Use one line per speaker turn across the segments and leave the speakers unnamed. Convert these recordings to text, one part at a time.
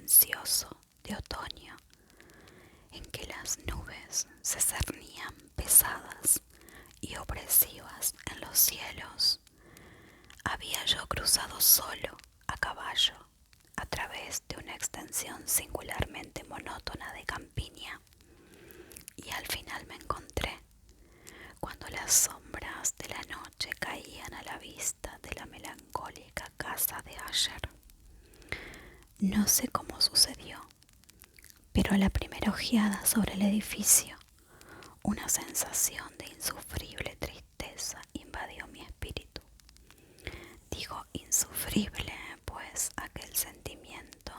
silencioso de otoño, en que las nubes se cernían pesadas y opresivas en los cielos, había yo cruzado solo a caballo a través de una extensión singularmente monótona de campiña, y al final me encontré, cuando las sombras de la noche caían a la vista de la melancólica casa de Asher. No sé cómo sucedió, pero a la primera ojeada sobre el edificio, una sensación de insufrible tristeza invadió mi espíritu. Digo insufrible, pues aquel sentimiento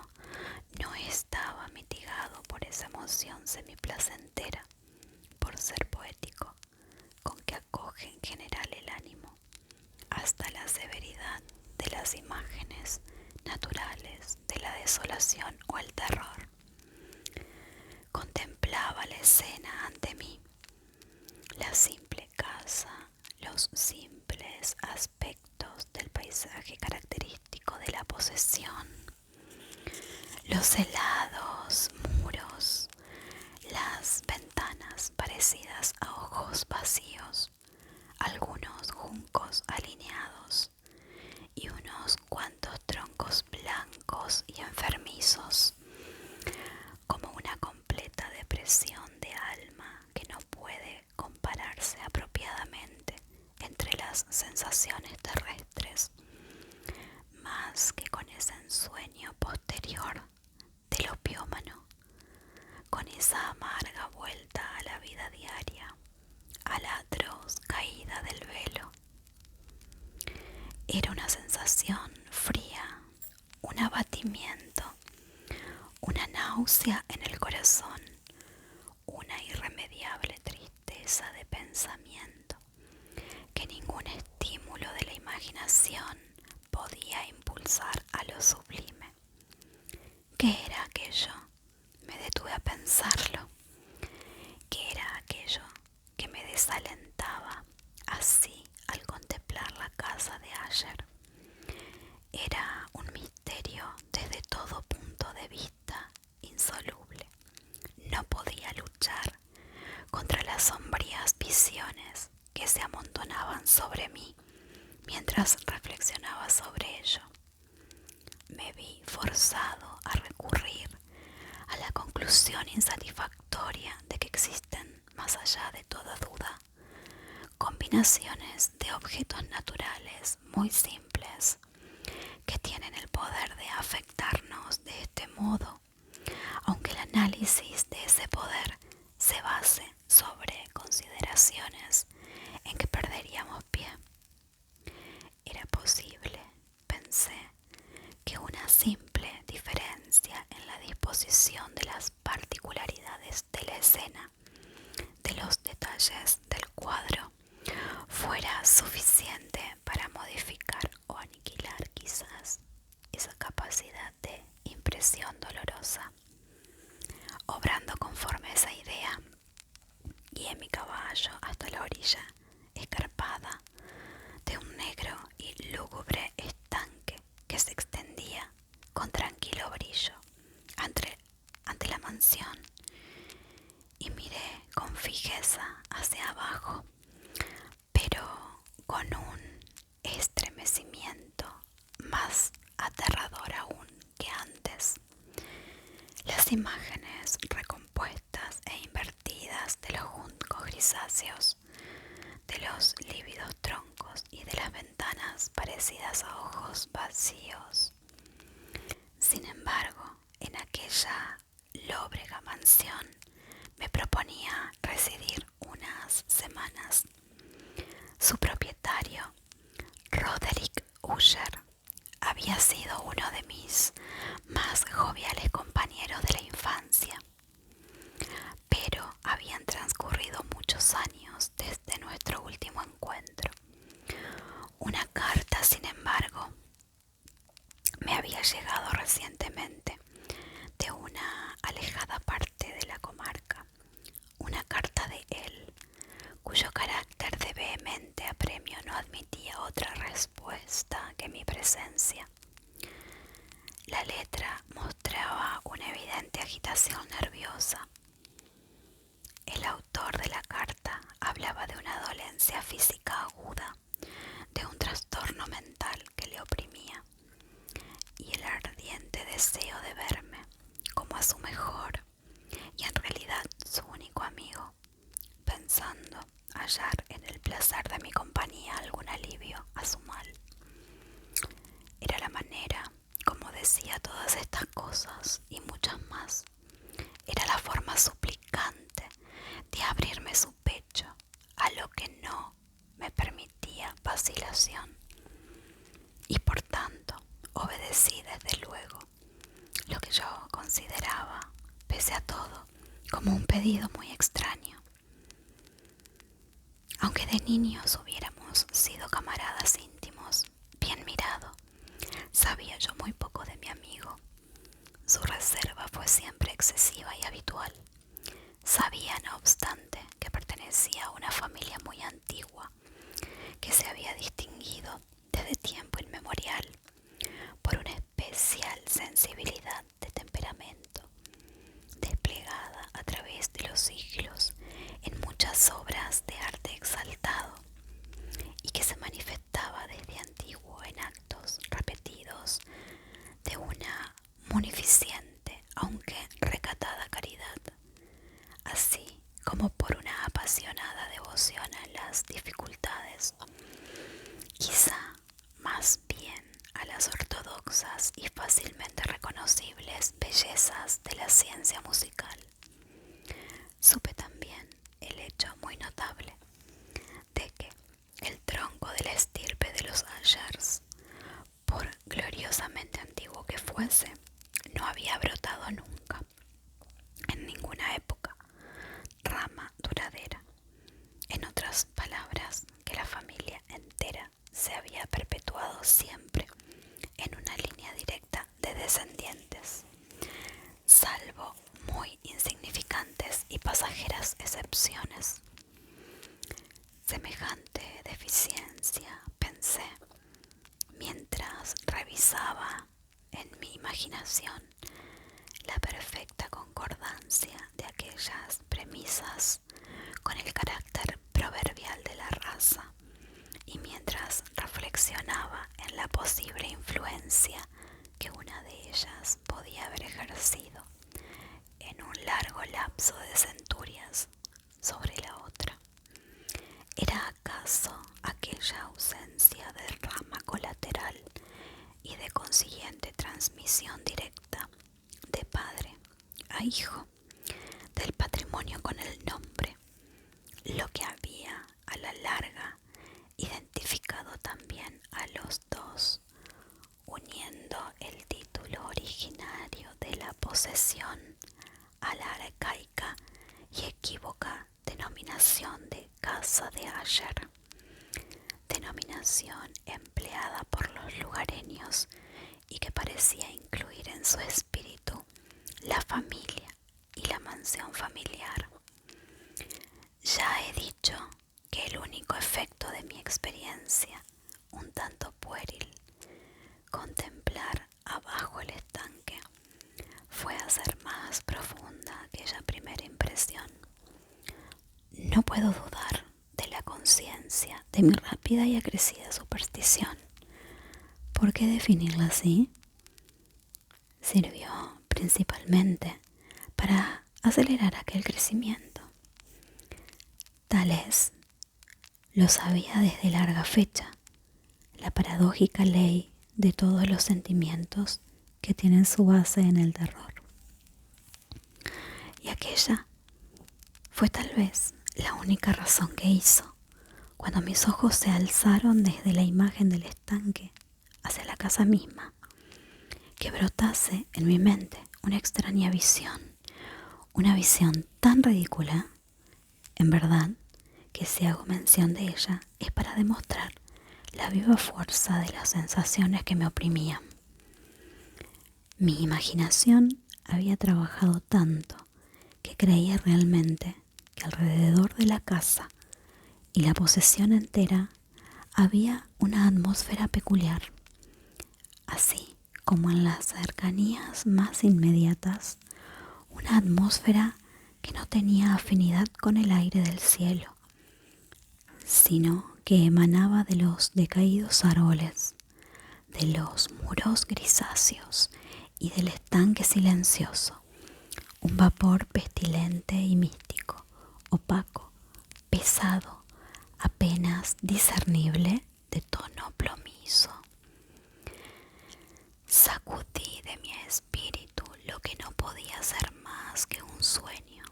no estaba mitigado por esa emoción semiplacentera, por ser poético, con que acoge en general el ánimo, hasta la severidad de las imágenes naturales de la desolación o el terror. Contemplaba la escena ante mí, la simple casa, los simples aspectos del paisaje característico de la posesión, los helados muros, las ventanas parecidas a ojos vacíos, algunos juncos alineados y unos cuantos troncos blancos y enfermizos, como una completa depresión de alma que no puede compararse apropiadamente entre las sensaciones terrestres, más que con ese ensueño posterior del opiómano, con esa amarga vuelta a la vida diaria, a la atroz caída del velo. Era una sensación fría, un abatimiento, una náusea en el corazón, una irremediable tristeza de pensamiento que ningún estímulo de la imaginación podía impulsar a lo sublime. ¿Qué era aquello? Me detuve a pensarlo. ¿Qué era aquello que me desalentaba así al contemplar la casa de Asher? Era un misterio desde todo punto de vista insoluble. No podía luchar contra las sombrías visiones que se amontonaban sobre mí mientras reflexionaba sobre ello. Me vi forzado a recurrir a la conclusión insatisfactoria de que existen, más allá de toda duda, combinaciones de objetos naturales muy simples que tienen el poder de afectarnos de este modo, aunque el análisis de ese poder se base sobre consideraciones en que perderíamos pie. Era posible, pensé, que una simple diferencia en la disposición de las particularidades de la escena, de los detalles del cuadro, fuera suficiente para modificar o aniquilar quizás esa capacidad de impresión dolorosa. Obrando conforme a esa idea, guié mi caballo hasta la orilla escarpada de un negro y lúgubre estanque que se extendía con tranquilo brillo ante la mansión, y miré con fijeza hacia abajo, pero con un estremecimiento más aterrador aún que antes. Las imágenes recompuestas e invertidas de los juncos grisáceos, de los lívidos troncos y de las ventanas parecidas a ojos vacíos. Sin embargo, en aquella lóbrega mansión me proponía residir unas semanas. Su propietario, Roderick Usher, había sido uno de mis más joviales compañeros de la infancia, pero habían transcurrido muchos años desde nuestro último encuentro. Una carta, sin embargo, me había llegado recientemente de una alejada parte de la comarca, una carta de él, cuyo carácter de vehemente apremio no admitía otra respuesta que mi presencia. La letra mostraba evidente agitación nerviosa. El autor de la carta hablaba de una dolencia física aguda, de un trastorno mental que le oprimía, y el ardiente deseo de verme como a su mejor y en realidad su único amigo, pensando hallar en el placer de mi compañía algún alivio a su mal. Era la manera como decía todas estas cosas y muchas más. Era la forma suplicante de abrirme su pecho, a lo que no me permitía vacilación. Y por tanto, obedecí desde luego, lo que yo consideraba, pese a todo, como un pedido muy extraño. Aunque de niños hubiéramos sido camaradas íntimos, bien mirado, sabía yo muy poco de mi amigo. Su reserva fue siempre excesiva y habitual. Sabía, no obstante, que pertenecía a una familia muy antigua, que se había distinguido desde tiempo inmemorial por una especial sensibilidad de temperamento, desplegada a través de los siglos en muchas obras de arte exaltado, y que se manifestaba desde antiguo en actos repetidos de una munificente, aunque recatada caridad, así como por una apasionada devoción a las dificultades, quizá más bien a las ortodoxas y fácilmente reconocibles bellezas de la ciencia musical. Supe también el hecho muy notable de que el tronco de la estirpe de los Ayers, por gloriosamente antiguo que fuese, no había brotado nunca, en ninguna época, rama duradera. En otras palabras, que la familia entera se había perpetuado siempre en una línea directa de descendientes, salvo muy insignificantes y pasajeras excepciones. Semejante deficiencia, pensé, mientras revisaba en mi imaginación la perfecta concordancia de aquellas premisas con el carácter proverbial de la raza, y mientras reflexionaba en la posible influencia que una de ellas podía haber ejercido en un largo lapso de centurias sobre la otra. ¿Era acaso aquella ausencia de rama colateral y de consiguiente transmisión directa de padre a hijo del patrimonio con el nombre lo que había a la larga identificado también a los dos, uniendo el título originario de la posesión a la arcaica y equívoca denominación de Casa de Ayer, denominación empleada por los lugareños y que parecía incluir en su espíritu la familia y la mansión familiar. Ya he dicho que el único efecto de mi experiencia, un tanto pueril, contemplar abajo el estanque, fue hacer más profunda aquella primera impresión. No puedo dudar de la conciencia de mi rápida y acrecida superstición. ¿Por qué definirla así? Sirvió principalmente para acelerar aquel crecimiento. Tal es, lo sabía desde larga fecha, la paradójica ley de todos los sentimientos que tienen su base en el terror. Y aquella fue tal vez la única razón que hizo, cuando mis ojos se alzaron desde la imagen del estanque hacia la casa misma, que brotase en mi mente una extraña visión, una visión tan ridícula, en verdad, que si hago mención de ella es para demostrar la viva fuerza de las sensaciones que me oprimían. Mi imaginación había trabajado tanto que creía realmente que alrededor de la casa y la posesión entera había una atmósfera peculiar, así como en las cercanías más inmediatas una atmósfera que no tenía afinidad con el aire del cielo, sino que emanaba de los decaídos árboles, de los muros grisáceos y del estanque silencioso, un vapor pestilente y místico, opaco, pesado, apenas discernible, de tono plomizo. Sacudí de mi espíritu lo que no podía ser más que un sueño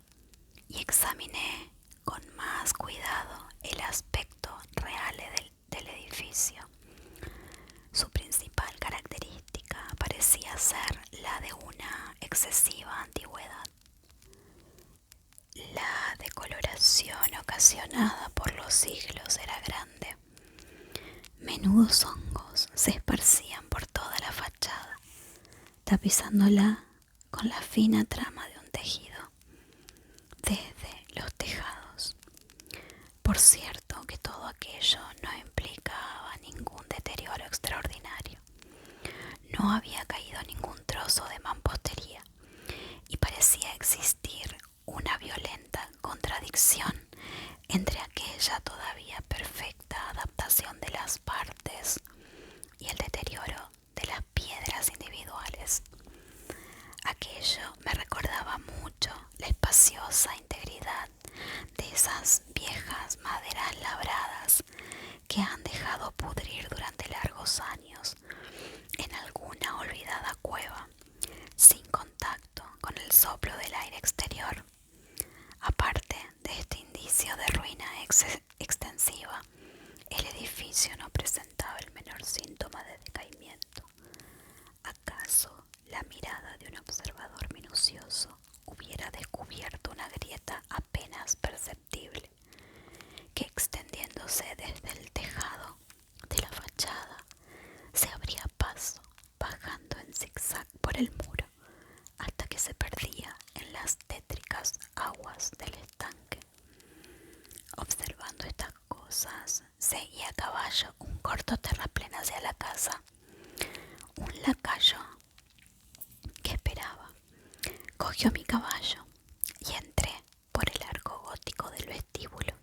y examiné con más cuidado el aspecto real del edificio. Su principal característica parecía ser la de una excesiva antigüedad. La decoloración ocasionada por los siglos era grande. Menudos hongos se esparcían por toda la fachada, tapizándola con la fina trama de un tejido desde los tejados. Por cierto que todo aquello no implicaba ningún deterioro extraordinario. No había caído ningún trozo de mampostería y parecía existir una violenta contradicción entre aquella todavía perfecta adaptación de las partes y el deterioro de las piedras individuales. Aquello me recordaba mucho la espaciosa integridad de esas viejas maderas labradas que han dejado pudrir durante largos años en alguna olvidada cueva, sin contacto con el soplo del aire exterior. Aparte de este indicio de ruina extensiva, el edificio no presentaba el menor síntoma de decaimiento. ¿Acaso la mirada de un observador minucioso hubiera descubierto una grieta apenas perceptible que, extendiéndose desde el tejado de la fachada, se abría paso bajando en zigzag por el muro hasta que se perdía en las tétricas aguas del estanque? Observando estas cosas, seguía a caballo un corto terraplén hacia la casa. Un lacayo que esperaba cogió mi caballo y entré por el arco gótico del vestíbulo.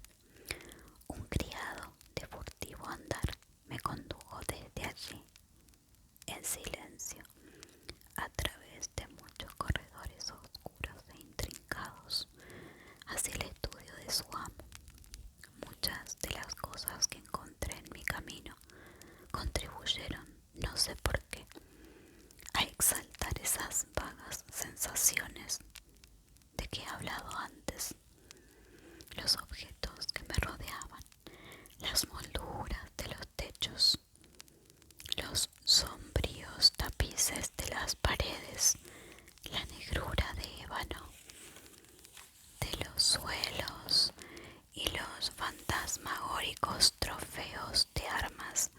Un criado de furtivo andar me condujo desde allí, en silencio, a través de muchos corredores oscuros e intrincados, hacia el estudio de su amo. Muchas de las cosas que encontré en mi camino contribuyeron, no sé por qué, a exaltar esas vagas sensaciones de que he hablado antes. Los objetos que me rodeaban, las molduras de los techos, los sombríos tapices de las paredes, la negrura de ébano de los suelos y los fantasmagóricos trofeos de armas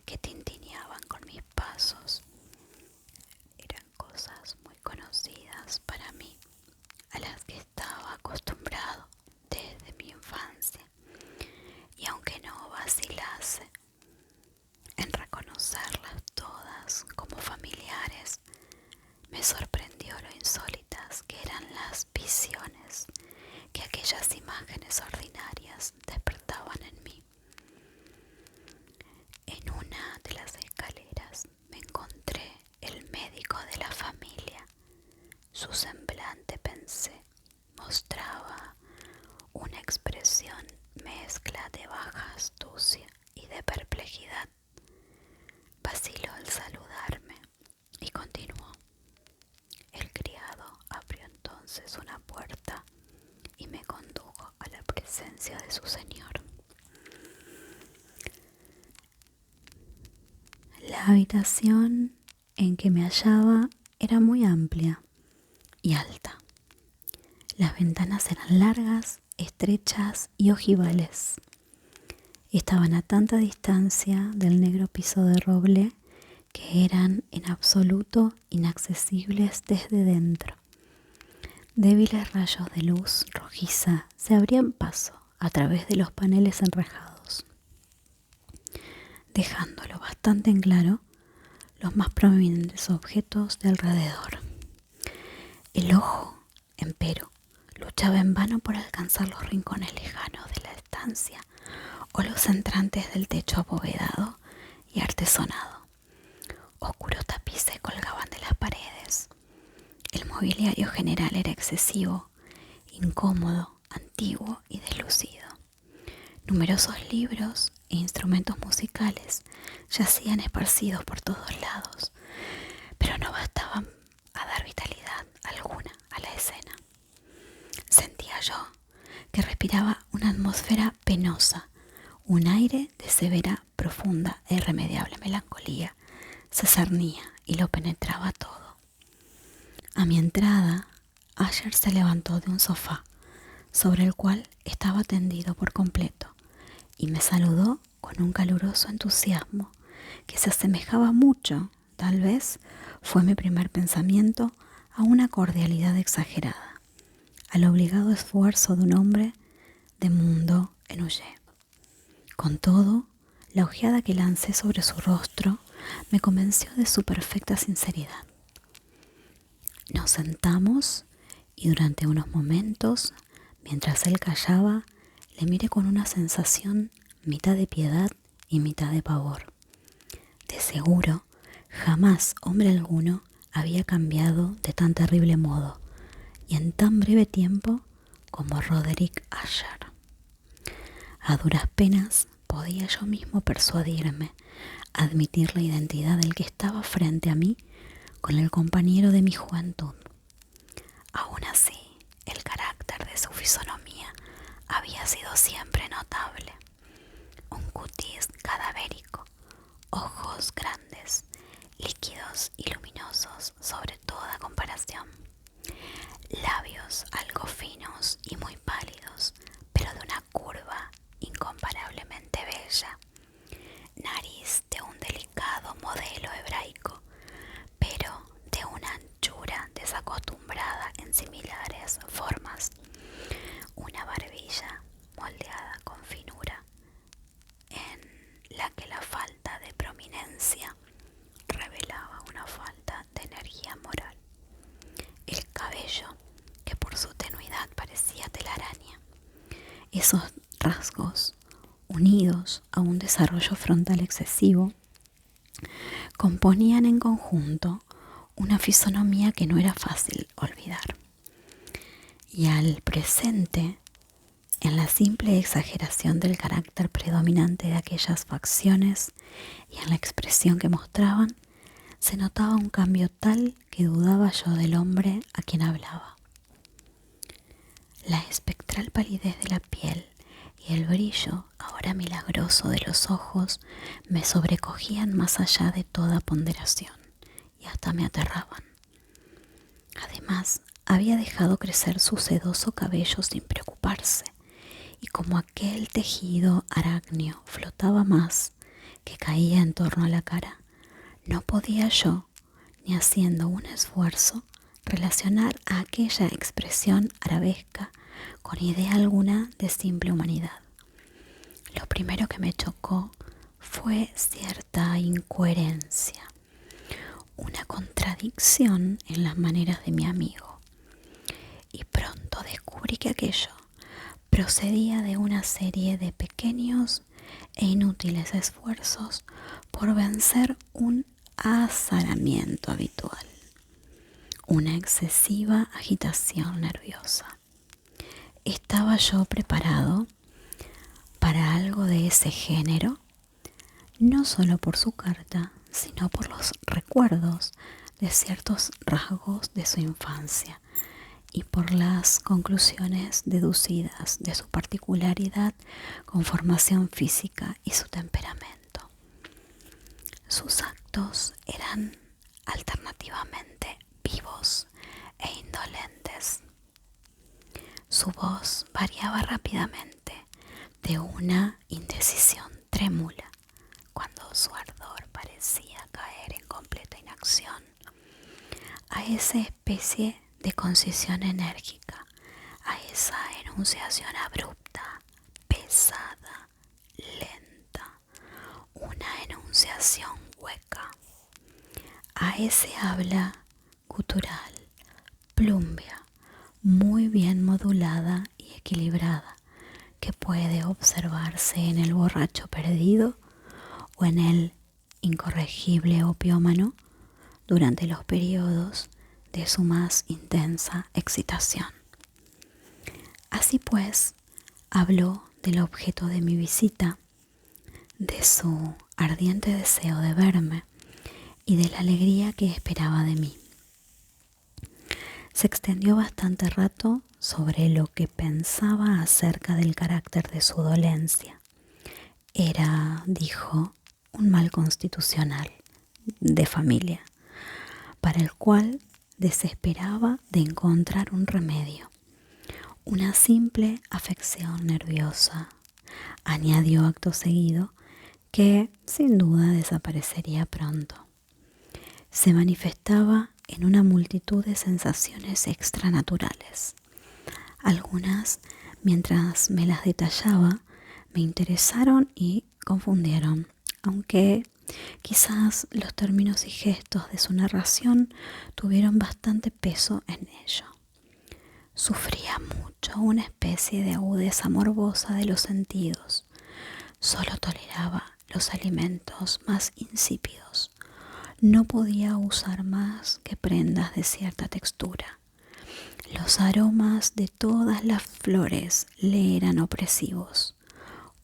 que tintineaban con mis pasos eran cosas muy conocidas para mí, a las que estaba acostumbrado desde mi infancia, y aunque no vacilase en reconocerlas todas como familiares, me sorprendió lo insólitas que eran las visiones que aquellas imágenes ordinarias despertaban en mí. En una de las escaleras me encontré el médico de la familia. Su semblante, pensé, mostraba una expresión mezcla de baja astucia y de perplejidad. Vaciló al saludarme y continuó. El criado abrió entonces una puerta y me condujo a la presencia de su señor. La habitación en que me hallaba era muy amplia y alta. Las ventanas eran largas, estrechas y ojivales. Estaban a tanta distancia del negro piso de roble que eran en absoluto inaccesibles desde dentro. Débiles rayos de luz rojiza se abrían paso a través de los paneles enrejados, dejándolo bastante en claro los más prominentes objetos de alrededor. El ojo Empero, luchaba en vano por alcanzar los rincones lejanos de la estancia o los entrantes del techo abovedado y artesonado. Oscuros tapices colgaban de las paredes. El mobiliario general era excesivo, incómodo, antiguo y deslucido. Numerosos libros e instrumentos musicales yacían esparcidos por todos lados, pero no bastaban a dar vitalidad alguna a la escena. Sentía yo que respiraba una atmósfera penosa, un aire de severa, profunda e irremediable melancolía se cernía y lo penetraba todo. A mi entrada, Asher se levantó de un sofá, sobre el cual estaba tendido por completo, y me saludó con un caluroso entusiasmo que se asemejaba mucho, tal vez fue mi primer pensamiento, a una cordialidad exagerada, al obligado esfuerzo de un hombre de mundo en huye. Con todo, la ojeada que lancé sobre su rostro me convenció de su perfecta sinceridad. Nos sentamos y durante unos momentos, mientras él callaba, le miré con una sensación mitad de piedad y mitad de pavor. De seguro, jamás hombre alguno había cambiado de tan terrible modo y en tan breve tiempo como Roderick Asher. A duras penas podía yo mismo persuadirme a admitir la identidad del que estaba frente a mí con el compañero de mi juventud. Aún así, el carácter de su fisonomía había sido siempre notable. Un cutis cadavérico, ojos grandes, líquidos y luminosos sobre toda comparación, labios algo finos y muy pálidos, pero de una curva incomparablemente bella, nariz de un delicado modelo hebraico, pero de una anchura desacostumbrada en similares formas, una barbilla moldeada con finura, en la que la falta de prominencia revelaba una falta de energía moral. El cabello, que por su tenuidad parecía telaraña. Esos rasgos, unidos a un desarrollo frontal excesivo, componían en conjunto una fisonomía que no era fácil olvidar. Y al presente, en la simple exageración del carácter predominante de aquellas facciones y en la expresión que mostraban, se notaba un cambio tal que dudaba yo del hombre a quien hablaba. La espectral palidez de la piel y el brillo, ahora milagroso, de los ojos me sobrecogían más allá de toda ponderación y hasta me aterraban. Además, había dejado crecer su sedoso cabello sin preocuparse, y como aquel tejido arácneo flotaba más que caía en torno a la cara, no podía yo, ni haciendo un esfuerzo, relacionar a aquella expresión arabesca con idea alguna de simple humanidad. Lo primero que me chocó fue cierta incoherencia, una contradicción en las maneras de mi amigo, y pronto descubrí que aquello procedía de una serie de pequeños e inútiles esfuerzos por vencer un azaramiento habitual, una excesiva agitación nerviosa. ¿Estaba yo preparado para algo de ese género? No solo por su carta, sino por los recuerdos de ciertos rasgos de su infancia y por las conclusiones deducidas de su particularidad, conformación física y su temperamento. Sus actos eran alternativamente vivos e indolentes. Su voz variaba rápidamente de una indecisión trémula, cuando su ardor parecía caer en completa inacción, a esa especie de concisión enérgica, a esa enunciación abrupta, pesada, lenta, una enunciación hueca, a ese habla gutural, plumbia, muy bien modulada y equilibrada que puede observarse en el borracho perdido o en el incorregible opiómano durante los periodos de su más intensa excitación. Así pues, habló del objeto de mi visita, de su ardiente deseo de verme y de la alegría que esperaba de mí. Se extendió bastante rato sobre lo que pensaba acerca del carácter de su dolencia. Era, dijo, un mal constitucional de familia, para el cual desesperaba de encontrar un remedio. Una simple afección nerviosa, añadió acto seguido, que sin duda desaparecería pronto. Se manifestaba en una multitud de sensaciones extranaturales. Algunas, mientras me las detallaba, me interesaron y confundieron, aunque quizás los términos y gestos de su narración tuvieron bastante peso en ello. Sufría mucho una especie de agudeza morbosa de los sentidos. Solo toleraba los alimentos más insípidos. No podía usar más que prendas de cierta textura. Los aromas de todas las flores le eran opresivos.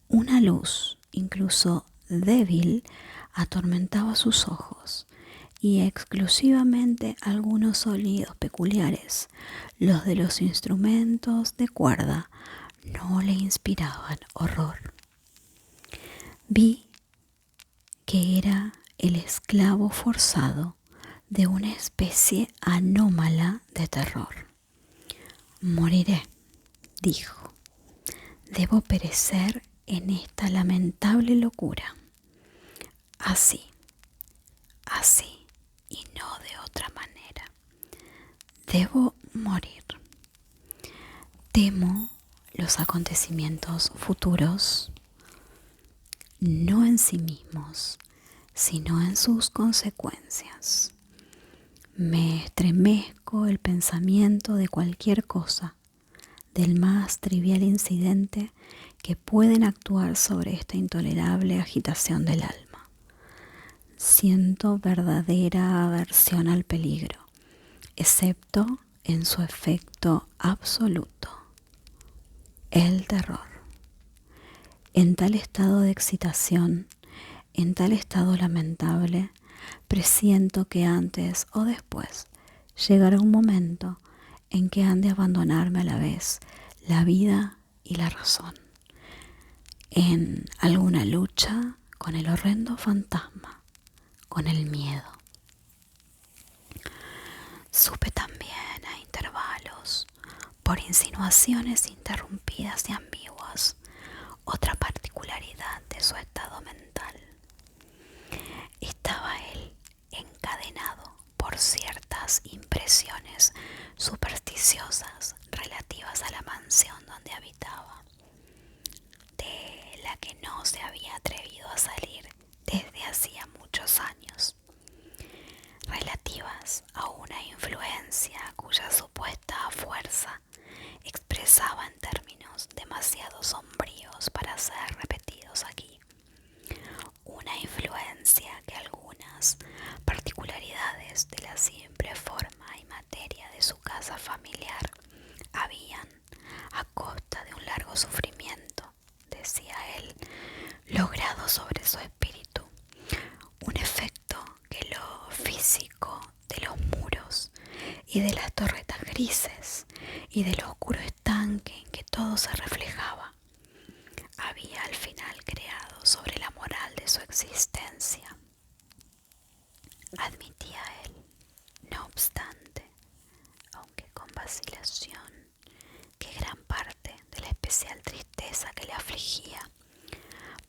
Una luz, incluso débil, atormentaba sus ojos, y exclusivamente algunos sonidos peculiares, los de los instrumentos de cuerda, no le inspiraban horror. Vi que era el esclavo forzado de una especie anómala de terror. Moriré, dijo. Debo perecer en esta lamentable locura. Así, y no de otra manera. Debo morir. Temo los acontecimientos futuros, no en sí mismos, sino en sus consecuencias. Me estremezco el pensamiento de cualquier cosa, del más trivial incidente que pueden actuar sobre esta intolerable agitación del alma. Siento verdadera aversión al peligro, excepto en su efecto absoluto, el terror. En tal estado de excitación, en tal estado lamentable, presiento que antes o después llegará un momento en que han de abandonarme a la vez la vida y la razón, en alguna lucha con el horrendo fantasma, con el miedo. Supe también a intervalos, por insinuaciones interrumpidas y ambiguas, otra particularidad de su estado mental. Estaba él encadenado por ciertas impresiones supersticiosas relativas a la mansión donde habitaba, de la que no se había atrevido a salir desde hacía muchos años, relativas a una influencia cuya supuesta fuerza expresaba en términos demasiado sombríos para ser repetidos aquí. Una influencia que algunas particularidades de la simple forma y materia de su casa familiar habían, a costa de un largo sufrimiento, decía él, logrado sobre su espíritu, un efecto que lo físico de los muros y de las torretas grises y del oscuro estanque en que todo se reflejaba había al final creado sobre la moral de su existencia. Admitía él, no obstante, aunque con vacilación, que gran parte de la especial tristeza que le afligía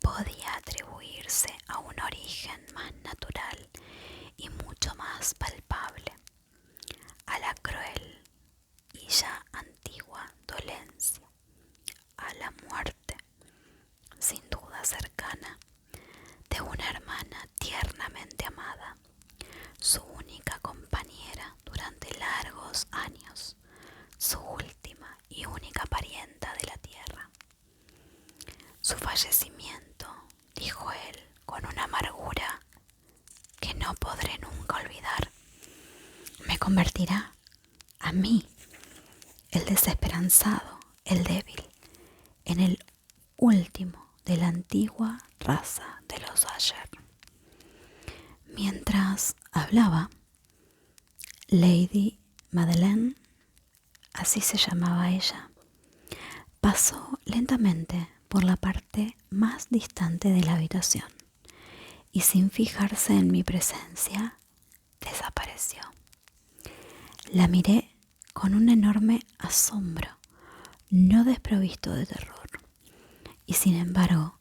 podía atribuirse a un origen más natural y mucho más palpable, a la cruel y ya antigua dolencia, a la muerte, sin duda cercana, de una hermana tiernamente amada, su única compañera durante largos años, su convertirá a mí, el desesperanzado, el débil, en el último de la antigua raza de los Asher. Mientras hablaba, Lady Madeleine, así se llamaba ella, pasó lentamente por la parte más distante de la habitación y sin fijarse en mi presencia, desapareció. La miré con un enorme asombro, no desprovisto de terror, y sin embargo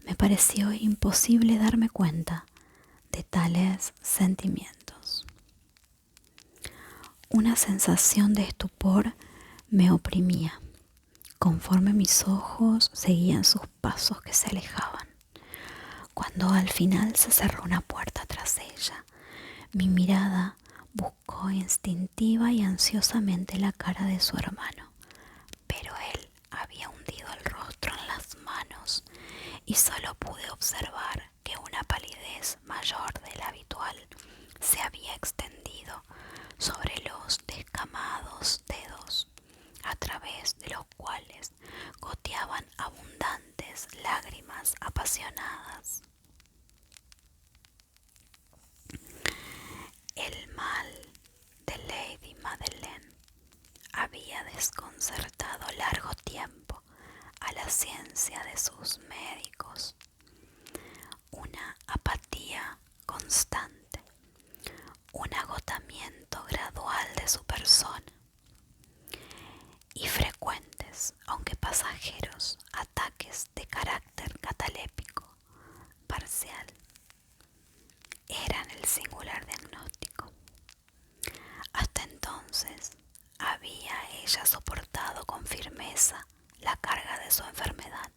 me pareció imposible darme cuenta de tales sentimientos. Una sensación de estupor me oprimía, conforme mis ojos seguían sus pasos que se alejaban. Cuando al final se cerró una puerta tras ella, mi mirada buscó instintiva y ansiosamente la cara de su hermano, pero él había hundido el rostro en las manos y solo pude observar que una palidez mayor de la habitual se había extendido sobre los descamados dedos, a través de los cuales goteaban abundantes lágrimas apasionadas. El mal de Lady Madeleine había desconcertado largo tiempo a la ciencia de sus médicos. Una apatía constante, un agotamiento gradual de su persona y frecuentes, aunque pasajeros, ataques de carácter catalépico parcial eran el singular diagnóstico. Hasta entonces había ella soportado con firmeza la carga de su enfermedad,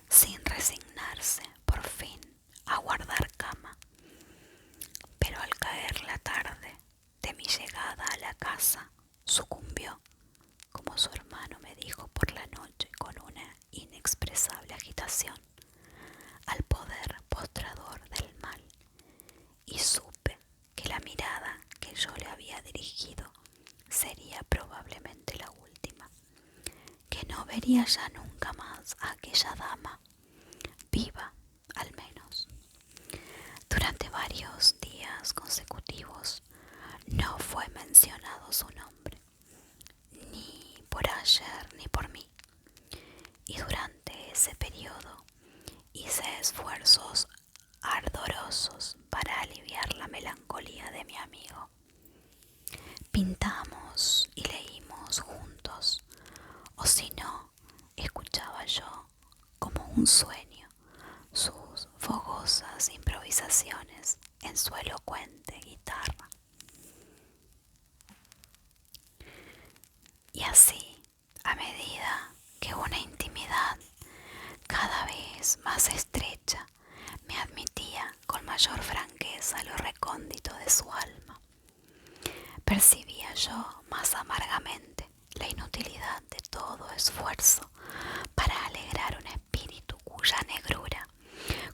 sin resignarse por fin a guardar cama. Pero al caer la tarde de mi llegada a la casa, sucumbió, como su hermano me dijo por la noche con una inexpresable agitación, al poder postrador del mal, y supe que la mirada que yo le había dirigido sería probablemente la última, que no vería ya nunca más a aquella dama, viva al menos. Durante varios días consecutivos no fue mencionado su nombre, ni por Asher ni por mí, y durante ese periodo hice esfuerzos ardorosos para aliviar la melancolía de mi amigo. Pintamos y leímos juntos, o si no, escuchaba yo como un sueño sus fogosas improvisaciones en su elocuente guitarra. Y así, a medida que una intimidad cada vez más estrecha me admitía con mayor franqueza lo recóndito de su alma, percibía yo más amargamente la inutilidad de todo esfuerzo para alegrar un espíritu cuya negrura,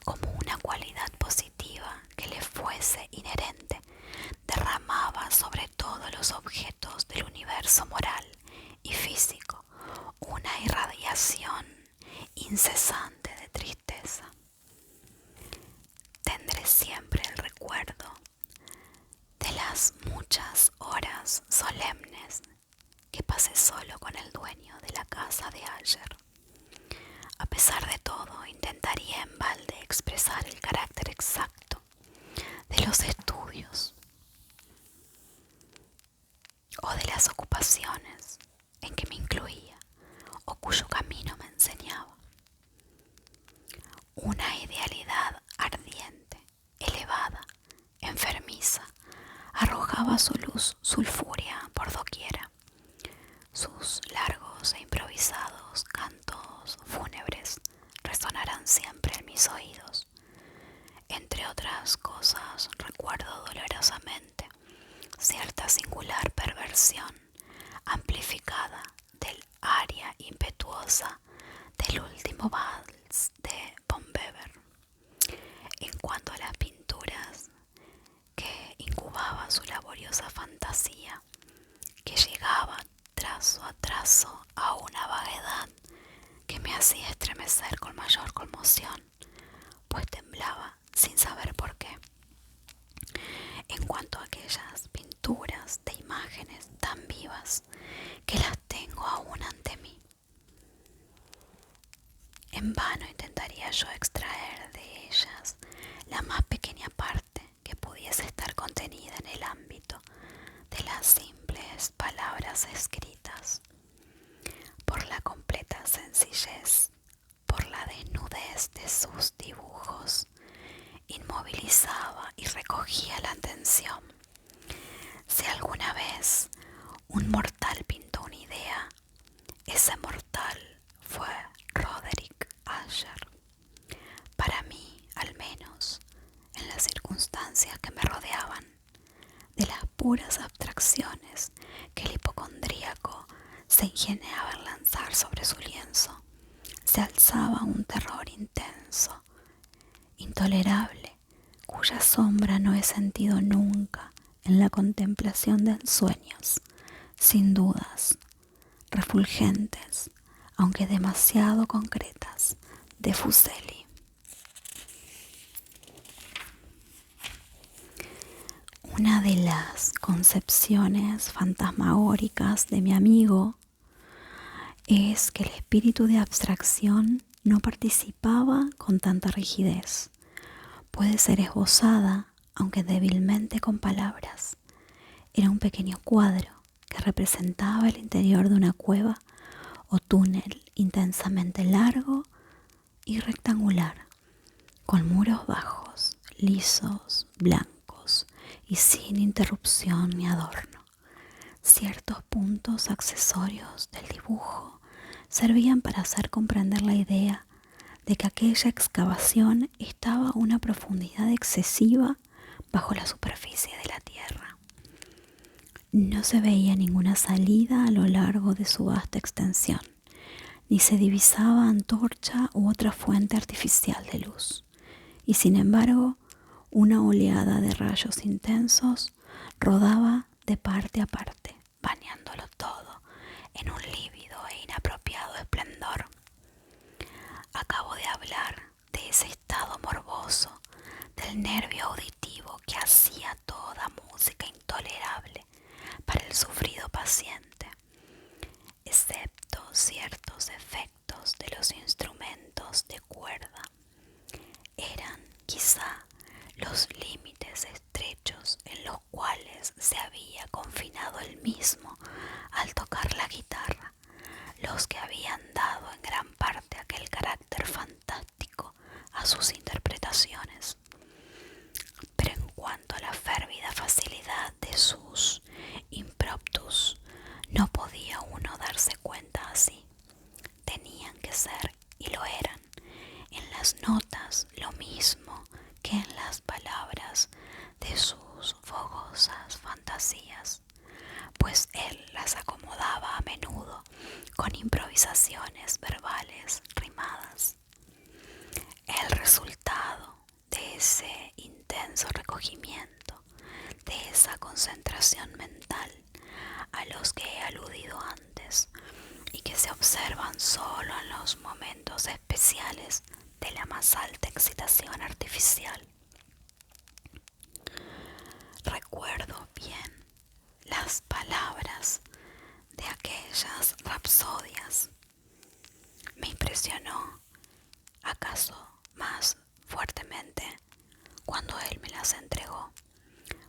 como una cualidad positiva que le fuese inherente, derramaba sobre todos los objetos del universo moral y físico una irradiación incesante de tristeza. Tendré siempre el recuerdo de las muchas horas solemnes que pasé solo con el dueño de la casa de Asher. A pesar de todo, intentaría en balde expresar el carácter exacto de los estudios o de las ocupaciones en que me incluía o cuyo camino me enseñaba. Una idealidad ardiente, elevada, enfermiza, arrojaba su luz sulfúrea por doquiera. Sus largos e improvisados cantos fúnebres resonarán siempre en mis oídos. Entre otras cosas, recuerdo dolorosamente cierta singular perversión amplificada del aria impetuosa del último vals de Von Weber. En cuanto a las pinturas que incubaba su laboriosa misteriosa fantasía que llegaba trazo a trazo a una vaguedad que me hacía estremecer con mayor conmoción, pues temblaba sin saber por qué. En cuanto a aquellas pinturas de imágenes tan vivas que las tengo aún ante mí, en vano intentaría yo extraer de ellas la más pequeña parte que pudiese estar contenida en el ámbito de las simples palabras escritas. Por la completa sencillez, por la desnudez de sus dibujos, inmovilizaba y recogía la atención. Si alguna vez un mortal pintó una idea, ese mortal fue Roderick Asher. Para mí, al menos, en las circunstancias que me rodeaban, de las puras abstracciones que el hipocondríaco se ingeniaba en lanzar sobre su lienzo, se alzaba un terror intenso, intolerable, cuya sombra no he sentido nunca en la contemplación de ensueños, sin dudas, refulgentes, aunque demasiado concretas, de Fuseli. Una de las concepciones fantasmagóricas de mi amigo es que el espíritu de abstracción no participaba con tanta rigidez. Puede ser esbozada, aunque débilmente con palabras. Era un pequeño cuadro que representaba el interior de una cueva o túnel intensamente largo y rectangular, con muros bajos, lisos, blancos y sin interrupción ni adorno. Ciertos puntos accesorios del dibujo servían para hacer comprender la idea de que aquella excavación estaba a una profundidad excesiva bajo la superficie de la tierra. No se veía ninguna salida a lo largo de su vasta extensión, ni se divisaba antorcha u otra fuente artificial de luz, y sin embargo, una oleada de rayos intensos rodaba de parte a parte, bañándolo todo en un lívido e inapropiado esplendor. Acabo de hablar de ese estado morboso del nervio auditivo que hacía toda música intolerable para el sufrido paciente, excepto ciertos efectos de los instrumentos de cuerda. Eran quizá los límites estrechos en los cuales se había confinado él mismo al tocar la guitarra, los que habían dado en gran parte aquel carácter fantástico a sus interpretaciones. Pero en cuanto a la férvida facilidad de sus impromptus, no podía uno darse cuenta así. Tenían que ser, y lo eran, en las notas lo mismo que en las palabras de sus fogosas fantasías, pues él las acomodaba a menudo con improvisaciones verbales rimadas. El resultado de ese intenso recogimiento, de esa concentración mental a los que he aludido antes y que se observan solo en los momentos especiales de la más alta excitación artificial. Recuerdo bien las palabras de aquellas rapsodias. Me impresionó, acaso más fuertemente, cuando él me las entregó,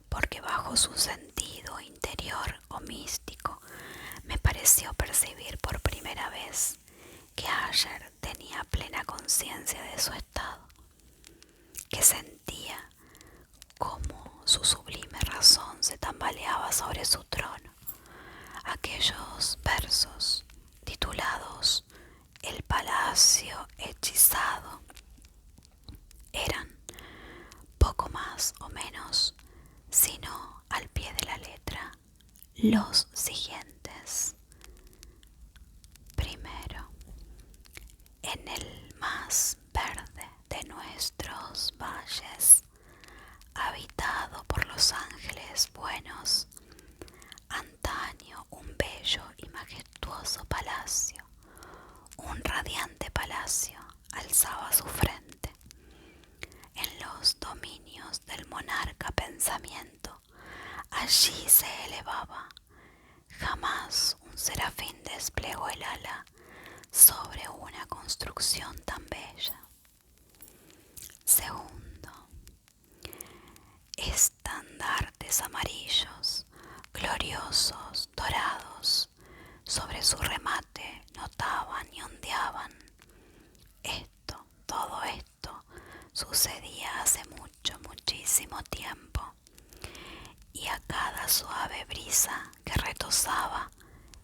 porque bajo su sentido interior o místico me pareció percibir por primera vez que Asher tenía plena conciencia de su estado, que sentía cómo su sublime razón se tambaleaba sobre su trono. Aquellos versos titulados El Palacio Hechizado eran poco más o menos, sino al pie de la letra, los siguientes. Primero, en el más verde de nuestros valles, habitado por los ángeles buenos, se elevaba. Jamás un serafín desplegó el ala sobre una construcción tan bella. Segundo, estandartes amarillos, gloriosos, dorados, sobre su remate notaban y ondeaban. Todo esto sucedía hace muchísimo tiempo, y a cada suave brisa que retozaba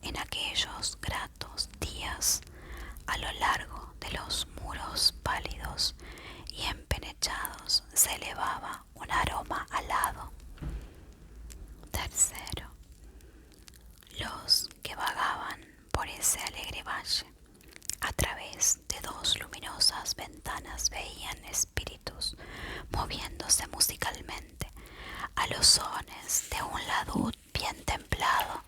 en aquellos gratos días a lo largo de los muros pálidos y empenechados se elevaba un aroma alado. Tercero, los que vagaban por ese alegre valle a través de dos luminosas ventanas veían espíritus moviéndose musicalmente a los sones de un laúd bien templado,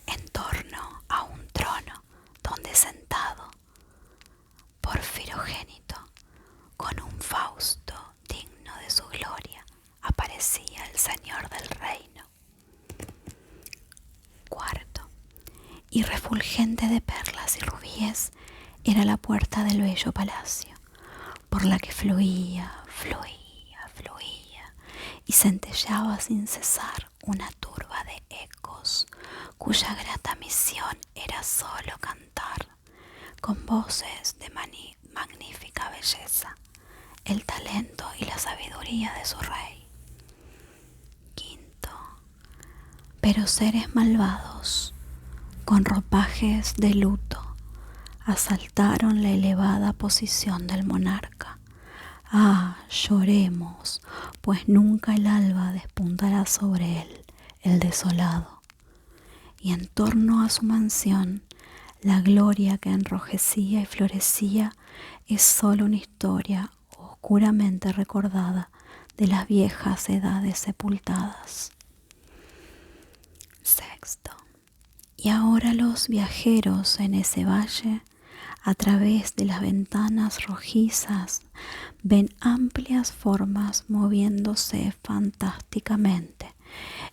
en torno a un trono donde sentado, porfirogénito, con un Fausto digno de su gloria, aparecía el Señor del reino. Cuarto, y refulgente de perlas y rubíes era la puerta del bello palacio, por la que fluía y centelleaba sin cesar una turba de ecos, cuya grata misión era solo cantar, con voces de magnífica belleza, el talento y la sabiduría de su rey. Quinto, pero seres malvados, con ropajes de luto, asaltaron la elevada posición del monarca. Ah, lloremos, pues nunca el alba despuntará sobre él, el desolado. Y en torno a su mansión, la gloria que enrojecía y florecía es solo una historia oscuramente recordada de las viejas edades sepultadas. Sexto, y ahora los viajeros en ese valle, a través de las ventanas rojizas, ven amplias formas moviéndose fantásticamente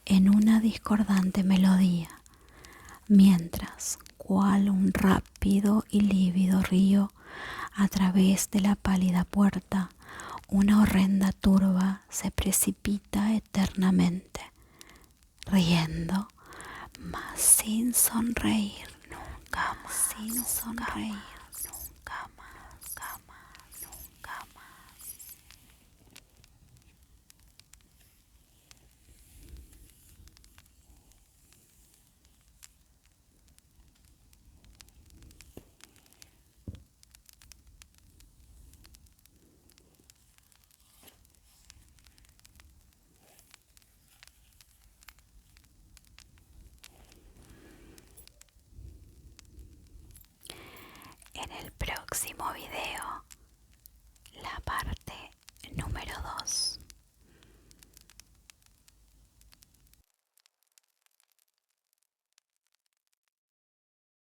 en una discordante melodía, mientras, cual un rápido y lívido río, a través de la pálida puerta, una horrenda turba se precipita eternamente, riendo, mas sin sonreír nunca más, sin sonreír.